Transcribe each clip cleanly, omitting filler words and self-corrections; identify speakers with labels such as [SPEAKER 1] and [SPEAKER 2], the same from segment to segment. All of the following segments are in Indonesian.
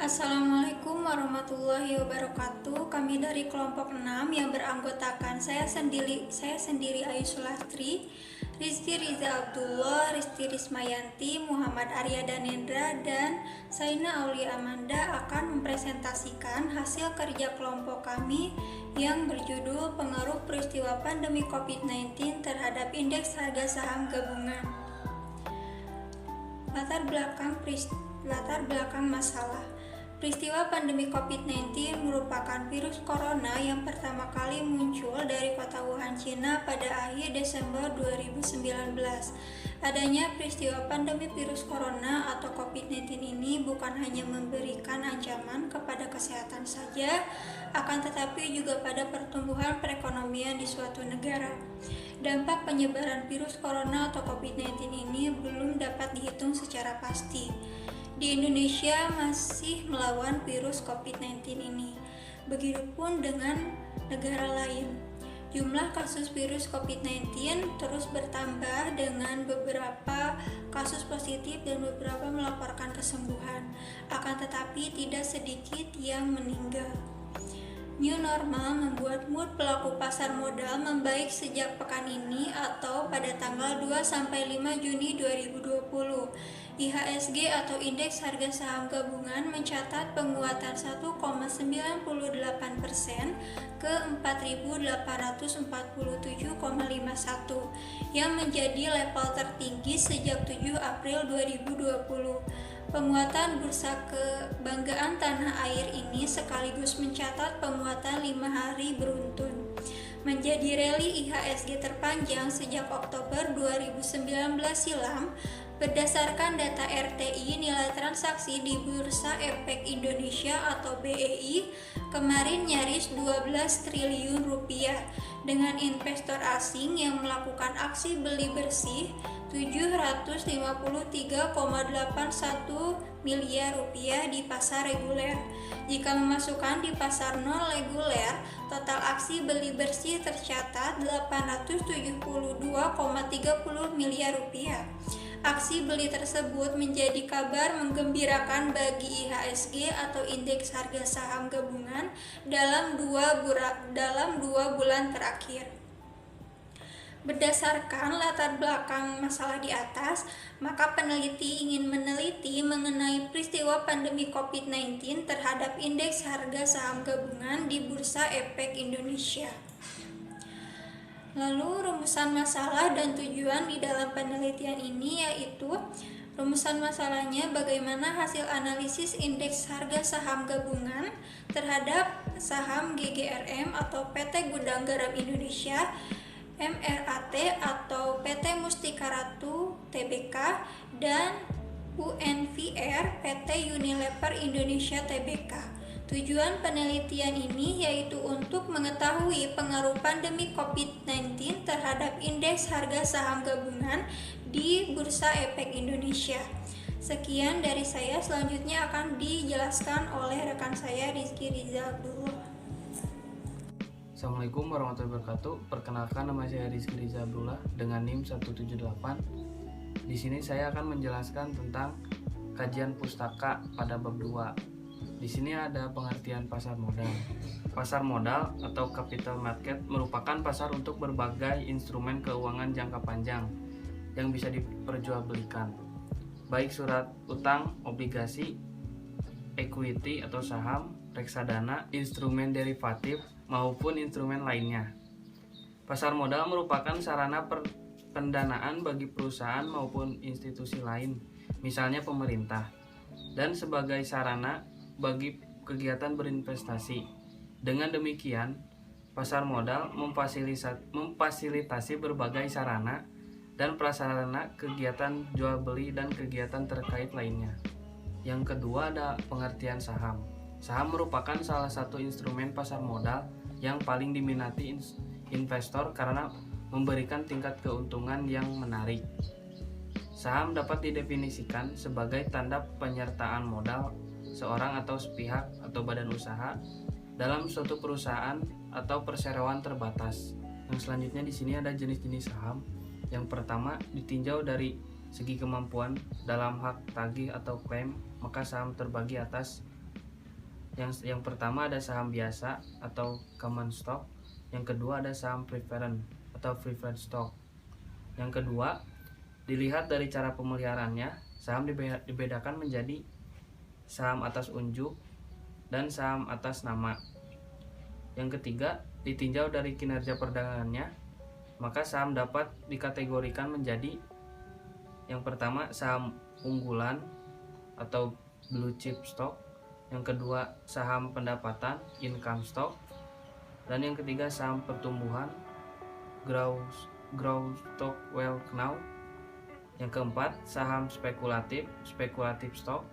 [SPEAKER 1] Assalamualaikum warahmatullahi wabarakatuh. Kami dari kelompok 6 yang beranggotakan saya sendiri Ayu Sulastri, Rizky Riza Abdullah, Risti Rismayanti, Muhammad Arya Danendra, dan Saina Aulia Amanda akan mempresentasikan hasil kerja kelompok kami yang berjudul Pengaruh Peristiwa Pandemi COVID-19 terhadap Indeks Harga Saham Gabungan. Latar belakang masalah. Peristiwa pandemi COVID-19 merupakan virus corona yang pertama kali muncul dari kota Wuhan, Cina pada akhir Desember 2019. Adanya peristiwa pandemi virus corona atau COVID-19 ini bukan hanya memberikan ancaman kepada kesehatan saja, akan tetapi juga pada pertumbuhan perekonomian di suatu negara. Dampak penyebaran virus corona atau COVID-19 ini belum dapat dihitung secara pasti. Di Indonesia masih melawan virus COVID-19 ini. Begitupun dengan negara lain. Jumlah kasus virus COVID-19 terus bertambah dengan beberapa kasus positif dan beberapa melaporkan kesembuhan. Akan tetapi tidak sedikit yang meninggal. New normal membuat mood pelaku pasar modal membaik sejak pekan ini atau pada tanggal 2-5 Juni 2020. IHSG atau Indeks Harga Saham Gabungan mencatat penguatan 1,98% ke 4.847,51 yang menjadi level tertinggi sejak 7 April 2020. Penguatan bursa kebanggaan tanah air ini sekaligus mencatat penguatan 5 hari beruntun. Menjadi rally IHSG terpanjang sejak Oktober 2019 silam. Berdasarkan data RTI, nilai transaksi di Bursa Efek Indonesia atau BEI kemarin nyaris 12 triliun rupiah dengan investor asing yang melakukan aksi beli bersih 753,81 miliar rupiah di pasar reguler. Jika memasukkan di pasar non reguler, total aksi beli bersih tercatat 872,30 miliar rupiah. Aksi beli tersebut menjadi kabar menggembirakan bagi IHSG atau Indeks Harga Saham Gabungan dalam dua bulan terakhir. Berdasarkan latar belakang masalah di atas, maka peneliti ingin meneliti mengenai peristiwa pandemi COVID-19 terhadap Indeks Harga Saham Gabungan di Bursa Efek Indonesia. Lalu rumusan masalah dan tujuan di dalam penelitian ini yaitu rumusan masalahnya bagaimana hasil analisis indeks harga saham gabungan terhadap saham GGRM atau PT Gudang Garam Indonesia, MRAT atau PT Mustika Ratu Tbk, dan UNVR PT Unilever Indonesia Tbk. Tujuan penelitian ini yaitu untuk mengetahui pengaruh pandemi COVID-19 terhadap indeks harga saham gabungan di Bursa Efek Indonesia. Sekian dari saya, selanjutnya akan dijelaskan oleh rekan saya Rizky Riza Abdullah.
[SPEAKER 2] Assalamualaikum warahmatullahi wabarakatuh. Perkenalkan, nama saya Rizky Riza Abdullah dengan NIM 178. Di sini saya akan menjelaskan tentang kajian pustaka pada bab 2. Di sini ada pengertian pasar modal. Pasar modal atau capital market merupakan pasar untuk berbagai instrumen keuangan jangka panjang yang bisa diperjualbelikan, baik surat utang, obligasi, equity atau saham, reksadana, instrumen derivatif, maupun instrumen lainnya. Pasar modal merupakan sarana pendanaan bagi perusahaan maupun institusi lain, misalnya pemerintah, dan sebagai sarana bagi kegiatan berinvestasi. Dengan demikian, pasar modal memfasilitasi berbagai sarana dan prasarana kegiatan jual beli dan kegiatan terkait lainnya. Yang kedua ada pengertian saham. Saham merupakan salah satu instrumen pasar modal yang paling diminati investor karena memberikan tingkat keuntungan yang menarik. Saham dapat didefinisikan sebagai tanda penyertaan modal seorang atau sepihak atau badan usaha dalam suatu perusahaan atau perseroan terbatas. Yang selanjutnya di sini ada jenis-jenis saham. Yang pertama, ditinjau dari segi kemampuan dalam hak tagih atau klaim, maka saham terbagi atas Yang pertama ada saham biasa atau common stock. Yang kedua ada saham preferred atau preferred stock. Yang kedua, dilihat dari cara pemeliharaannya, saham dibedakan menjadi saham atas unjuk dan saham atas nama. Yang ketiga, ditinjau dari kinerja perdagangannya, maka saham dapat dikategorikan menjadi yang pertama saham unggulan atau blue chip stock, yang kedua saham pendapatan income stock, dan yang ketiga saham pertumbuhan growth stock wealth now. Yang keempat saham spekulatif stock.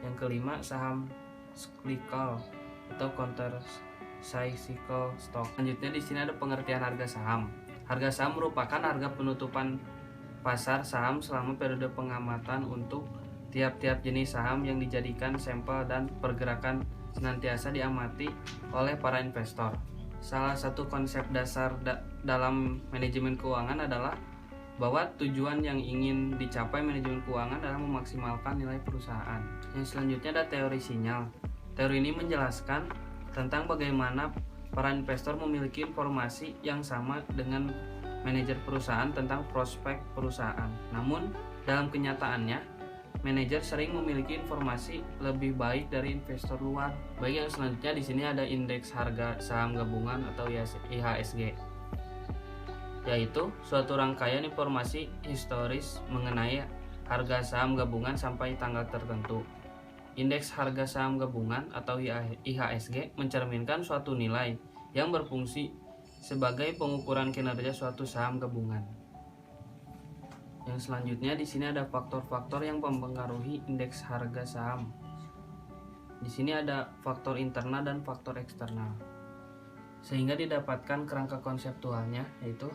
[SPEAKER 2] Yang kelima saham cyclical atau counter cyclical stock. Selanjutnya di sini ada pengertian harga saham. Harga saham merupakan harga penutupan pasar saham selama periode pengamatan untuk tiap-tiap jenis saham yang dijadikan sampel dan pergerakan senantiasa diamati oleh para investor. Salah satu konsep dasar dalam manajemen keuangan adalah bahwa tujuan yang ingin dicapai manajemen keuangan adalah memaksimalkan nilai perusahaan. Yang selanjutnya ada teori sinyal. Teori ini menjelaskan tentang bagaimana para investor memiliki informasi yang sama dengan manajer perusahaan tentang prospek perusahaan. Namun, dalam kenyataannya, manajer sering memiliki informasi lebih baik dari investor luar. Baik, yang selanjutnya di sini ada indeks harga saham gabungan atau IHSG, yaitu suatu rangkaian informasi historis mengenai harga saham gabungan sampai tanggal tertentu. Indeks harga saham gabungan atau IHSG mencerminkan suatu nilai yang berfungsi sebagai pengukuran kinerja suatu saham gabungan. Yang selanjutnya di sini ada faktor-faktor yang mempengaruhi indeks harga saham. Di sini ada faktor internal dan faktor eksternal. Sehingga didapatkan kerangka konseptualnya, yaitu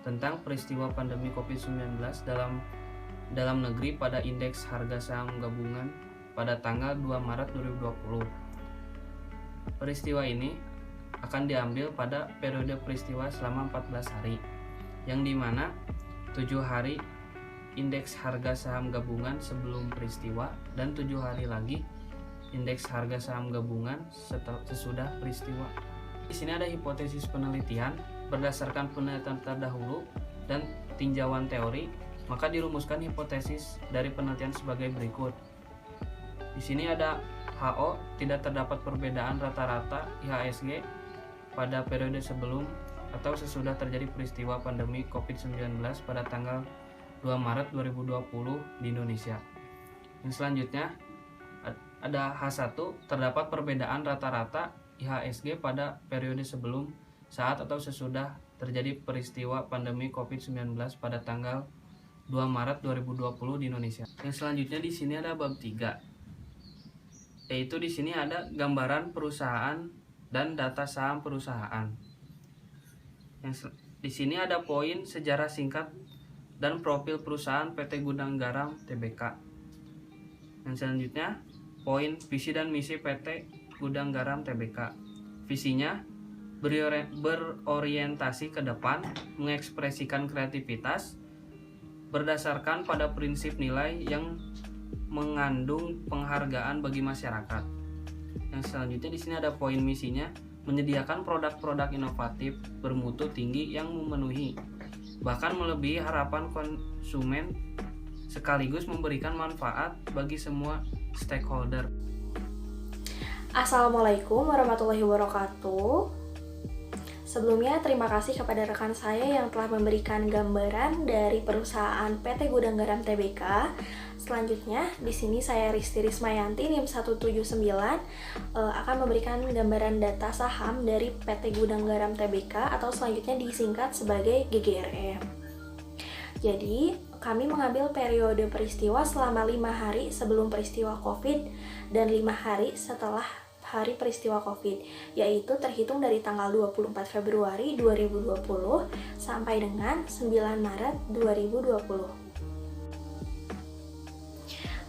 [SPEAKER 2] tentang peristiwa pandemi COVID-19 dalam negeri pada indeks harga saham gabungan pada tanggal 2 Maret 2020. Peristiwa ini akan diambil pada periode peristiwa selama 14 hari, yang dimana 7 hari indeks harga saham gabungan sebelum peristiwa dan 7 hari lagi indeks harga saham gabungan sesudah peristiwa. Di sini ada hipotesis penelitian. Berdasarkan penelitian terdahulu dan tinjauan teori, maka dirumuskan hipotesis dari penelitian sebagai berikut. Di sini ada HO, tidak terdapat perbedaan rata-rata IHSG pada periode sebelum atau sesudah terjadi peristiwa pandemi COVID-19 pada tanggal 2 Maret 2020 di Indonesia. Yang selanjutnya ada H1, terdapat perbedaan rata-rata IHSG pada periode sebelum, saat atau sesudah terjadi peristiwa pandemi COVID-19 pada tanggal 2 Maret 2020 di Indonesia. Yang selanjutnya di sini ada bab 3. Yaitu di sini ada gambaran perusahaan dan data saham perusahaan. Di sini ada poin sejarah singkat dan profil perusahaan PT Gudang Garam Tbk. Yang selanjutnya, poin visi dan misi PT Gudang Garam Tbk. Visinya berorientasi ke depan, mengekspresikan kreativitas berdasarkan pada prinsip nilai yang mengandung penghargaan bagi masyarakat. Yang selanjutnya di sini ada poin misinya, menyediakan produk-produk inovatif bermutu tinggi yang memenuhi bahkan melebihi harapan konsumen sekaligus memberikan manfaat bagi semua stakeholder.
[SPEAKER 3] Assalamualaikum warahmatullahi wabarakatuh. Sebelumnya terima kasih kepada rekan saya yang telah memberikan gambaran dari perusahaan PT Gudang Garam Tbk. Selanjutnya di sini saya Risti Rismayanti NIM 179 akan memberikan gambaran data saham dari PT Gudang Garam Tbk atau selanjutnya disingkat sebagai GGRE. Jadi kami mengambil periode peristiwa selama 5 hari sebelum peristiwa COVID dan 5 hari setelah hari peristiwa COVID, yaitu terhitung dari tanggal 24 Februari 2020 sampai dengan 9 Maret 2020.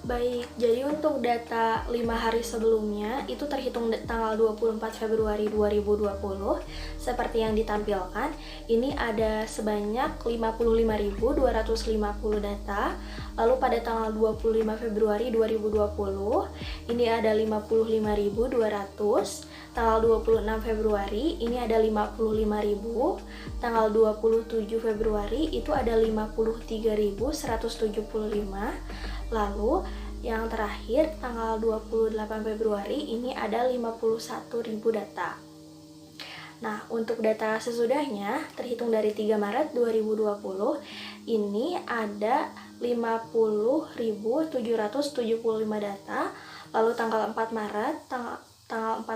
[SPEAKER 3] Baik, jadi untuk data 5 hari sebelumnya itu terhitung tanggal 24 Februari 2020. Seperti yang ditampilkan, ini ada sebanyak 55.250 data. Lalu pada tanggal 25 Februari 2020, ini ada 55.200. Tanggal 26 Februari ini ada 55.000. Tanggal 27 Februari itu ada 53.175. Lalu yang terakhir tanggal 28 Februari ini ada 51.000 data. Nah, untuk data sesudahnya terhitung dari 3 Maret 2020 ini ada 50.775 data. Lalu tanggal 4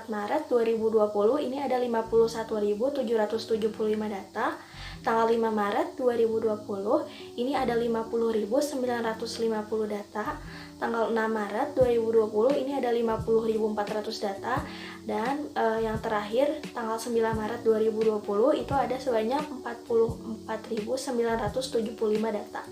[SPEAKER 3] Maret 2020 ini ada 51.775 data. Tanggal 5 Maret 2020 ini ada 50.950 data. Tanggal 6 Maret 2020 ini ada 50.400 data. Dan yang terakhir tanggal 9 Maret 2020 itu ada sebanyak 44.975 data.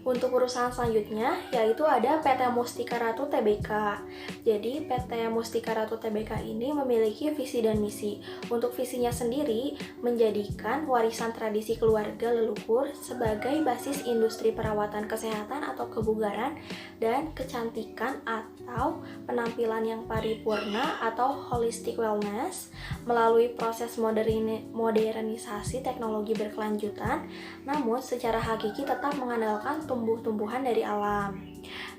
[SPEAKER 3] Untuk perusahaan selanjutnya yaitu ada PT Mustika Ratu Tbk. Jadi PT Mustika Ratu Tbk ini memiliki visi dan misi. Untuk visinya sendiri menjadikan warisan tradisi keluarga leluhur sebagai basis industri perawatan kesehatan atau kebugaran dan kecantikan atau penampilan yang paripurna atau holistic wellness melalui proses modernisasi teknologi berkelanjutan, namun secara hakiki tetap mengandalkan tumbuh-tumbuhan dari alam.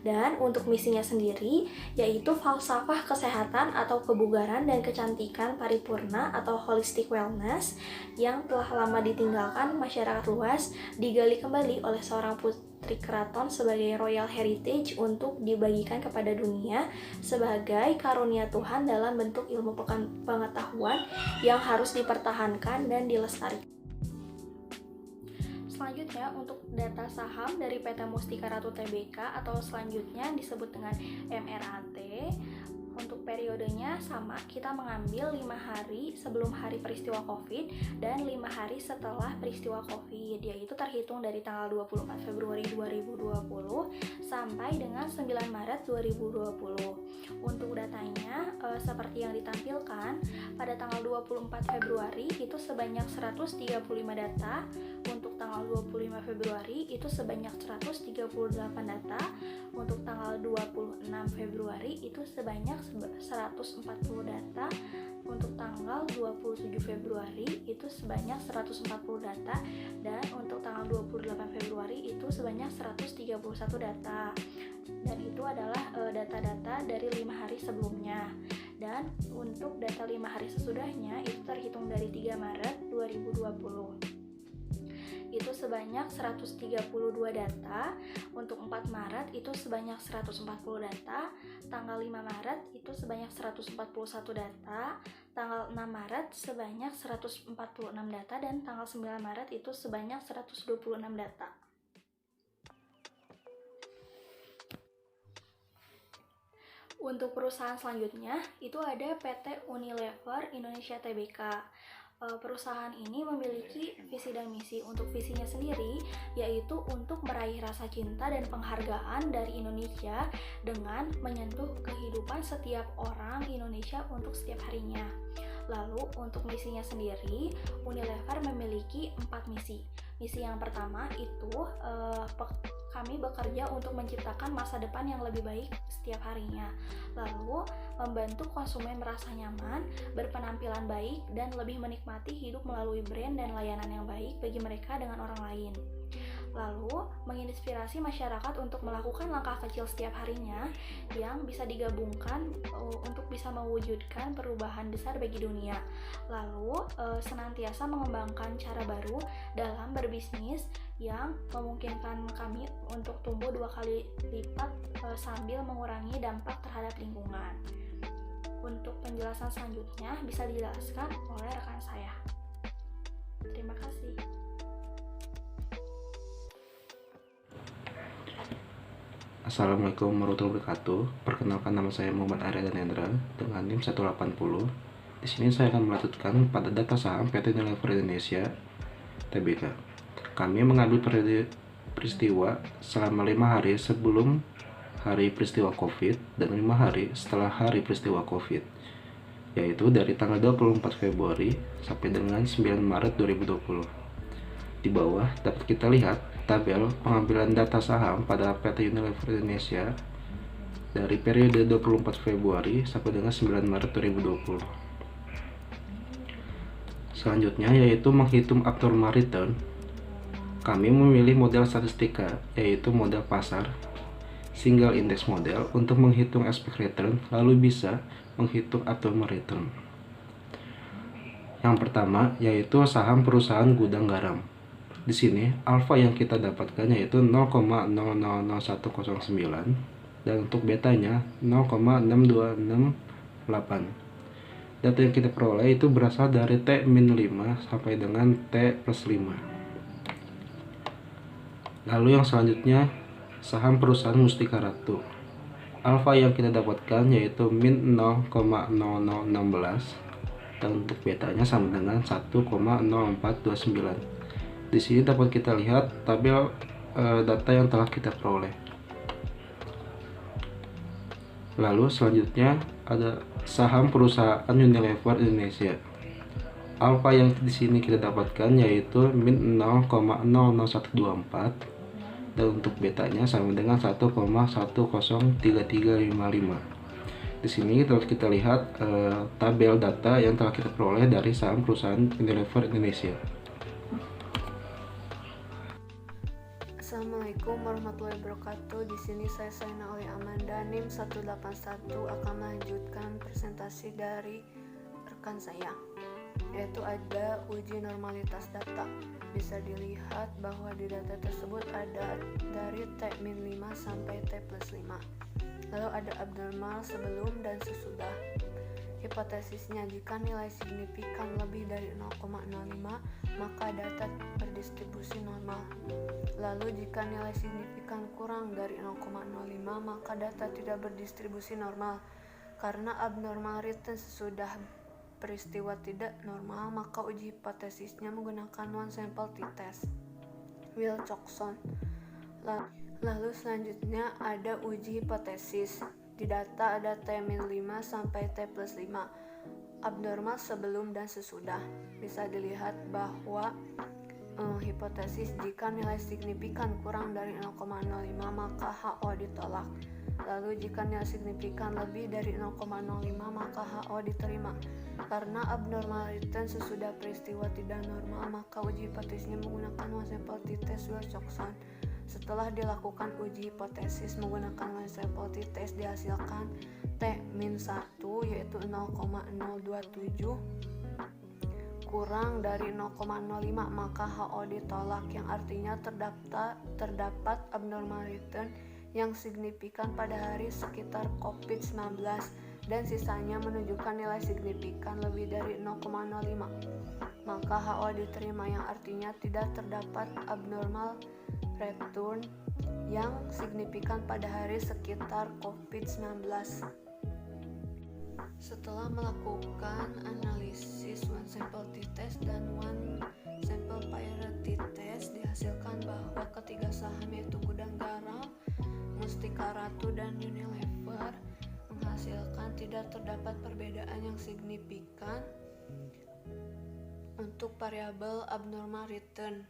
[SPEAKER 3] Dan untuk misinya sendiri yaitu falsafah kesehatan atau kebugaran dan kecantikan paripurna atau holistic wellness yang telah lama ditinggalkan masyarakat luas digali kembali oleh seorang putri keraton sebagai royal heritage untuk dibagikan kepada dunia sebagai karunia Tuhan dalam bentuk ilmu pengetahuan yang harus dipertahankan dan dilestarikan. Selanjutnya untuk data saham dari PT Mustika Ratu Tbk atau selanjutnya disebut dengan MRAT. Untuk periodenya sama, kita mengambil 5 hari sebelum hari peristiwa COVID dan 5 hari setelah peristiwa COVID, yaitu terhitung dari tanggal 24 Februari 2020 sampai dengan 9 Maret 2020. Untuk datanya seperti yang ditampilkan, pada tanggal 24 Februari itu sebanyak 135 data, untuk tanggal 25 Februari itu sebanyak 138 data, untuk tanggal 26 Februari itu sebanyak 140 data, untuk tanggal 27 Februari itu sebanyak 140 data, dan untuk tanggal 28 Februari itu sebanyak 131 data. Dan itu adalah data-data dari 5 hari sebelumnya. Dan untuk data 5 hari sesudahnya itu terhitung dari 3 Maret 2020. Itu sebanyak 132 data, untuk 4 Maret itu sebanyak 140 data, tanggal 5 Maret itu sebanyak 141 data, tanggal 6 Maret sebanyak 146 data, dan tanggal 9 Maret itu sebanyak 126 data. Untuk perusahaan selanjutnya itu ada PT Unilever Indonesia Tbk. Perusahaan ini memiliki visi dan misi. Untuk visinya sendiri yaitu untuk meraih rasa cinta dan penghargaan dari Indonesia dengan menyentuh kehidupan setiap orang Indonesia untuk setiap harinya. Lalu untuk misinya sendiri, Unilever memiliki 4 misi. Misi yang pertama itu kami bekerja untuk menciptakan masa depan yang lebih baik setiap harinya. Lalu membantu konsumen merasa nyaman, berpenampilan baik, dan lebih menikmati hidup melalui brand dan layanan yang baik bagi mereka dengan orang lain. Lalu menginspirasi masyarakat untuk melakukan langkah kecil setiap harinya yang bisa digabungkan untuk bisa mewujudkan perubahan besar bagi dunia. Lalu senantiasa mengembangkan cara baru dalam berbisnis yang memungkinkan kami untuk tumbuh 2 kali lipat sambil mengurangi dampak terhadap lingkungan. Untuk penjelasan selanjutnya bisa dijelaskan oleh rekan saya. Terima kasih.
[SPEAKER 4] Assalamualaikum warahmatullahi wabarakatuh. Perkenalkan, nama saya Muhammad Arya Danendra dengan NIM 180. Di sini saya akan melanjutkan pada data saham PT Unilever Indonesia Tbk. Kami mengambil periode peristiwa selama 5 hari sebelum hari peristiwa COVID dan 5 hari setelah hari peristiwa COVID, yaitu dari tanggal 24 Februari sampai dengan 9 Maret 2020. Di bawah dapat kita lihat tabel pengambilan data saham pada PT Unilever Indonesia dari periode 24 Februari sampai dengan 9 Maret 2020. Selanjutnya yaitu menghitung abnormal return. Kami memilih model statistika, yaitu model pasar single index model untuk menghitung expected return, lalu bisa menghitung abnormal return. Yang pertama yaitu saham perusahaan gudang garam. Di sini alfa yang kita dapatkan yaitu 0,000109 dan untuk betanya 0,6268. Data yang kita peroleh itu berasal dari T-5 sampai dengan T+5. Lalu yang selanjutnya saham perusahaan Mustika Ratu. Alfa yang kita dapatkan yaitu min 0,0016 dan untuk betanya sama dengan 1,0429. Di sini dapat kita lihat tabel data yang telah kita peroleh. Lalu selanjutnya ada saham perusahaan Unilever Indonesia. Alfa yang di sini kita dapatkan yaitu min 0,00124 dan untuk betanya sama dengan 1,103355. Di sini dapat kita lihat tabel data yang telah kita peroleh dari saham perusahaan Unilever Indonesia.
[SPEAKER 5] Assalamualaikum warahmatullahi wabarakatuh. Di sini saya Saina oleh Amanda NIM 181 akan melanjutkan presentasi dari rekan saya, yaitu ada uji normalitas data. Bisa dilihat bahwa di data tersebut ada dari T-5 sampai T+5. Lalu ada abnormal sebelum dan sesudah. Hipotesisnya, jika nilai signifikan lebih dari 0,05 maka data berdistribusi normal. Lalu jika nilai signifikan kurang dari 0,05 maka data tidak berdistribusi normal. Karena abnormal return sesudah peristiwa tidak normal, maka uji hipotesisnya menggunakan one sample t-test Wilcoxon. Lalu selanjutnya ada uji hipotesis. Di data ada T-5 sampai T+5, abnormal sebelum dan sesudah. Bisa dilihat bahwa hipotesis jika nilai signifikan kurang dari 0,05 maka HO ditolak. Lalu jika nilai signifikan lebih dari 0,05 maka HO diterima. Karena abnormal return sesudah peristiwa tidak normal, maka uji hipotesisnya menggunakan one sample t-test Wilcoxon. Setelah dilakukan uji hipotesis menggunakan one sample t-test, dihasilkan T-1 yaitu 0,027 kurang dari 0,05 maka HO ditolak, yang artinya terdapat abnormal return yang signifikan pada hari sekitar COVID-19 dan sisanya menunjukkan nilai signifikan lebih dari 0,05 maka HO diterima, yang artinya tidak terdapat abnormal return yang signifikan pada hari sekitar COVID-19. Setelah melakukan analisis one sample t-test dan one sample priority test, dihasilkan bahwa ketiga saham yaitu Gudang Garam, Mustika Ratu, dan Unilever menghasilkan tidak terdapat perbedaan yang signifikan untuk variabel abnormal return,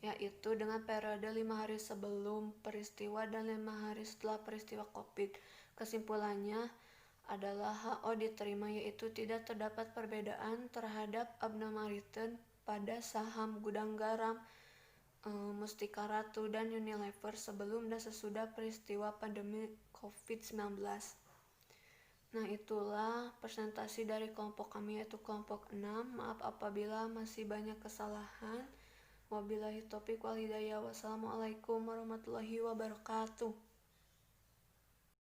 [SPEAKER 5] yaitu dengan periode 5 hari sebelum peristiwa dan 5 hari setelah peristiwa COVID. Kesimpulannya adalah HO diterima, yaitu tidak terdapat perbedaan terhadap abnormal return pada saham Gudang Garam, Mustika Ratu, dan Unilever sebelum dan sesudah peristiwa pandemi COVID-19. Nah, itulah presentasi dari kelompok kami, yaitu kelompok 6. Maaf apabila masih banyak kesalahan. Wabillahi taufiq wal hidayah. Wassalamualaikum warahmatullahi wabarakatuh.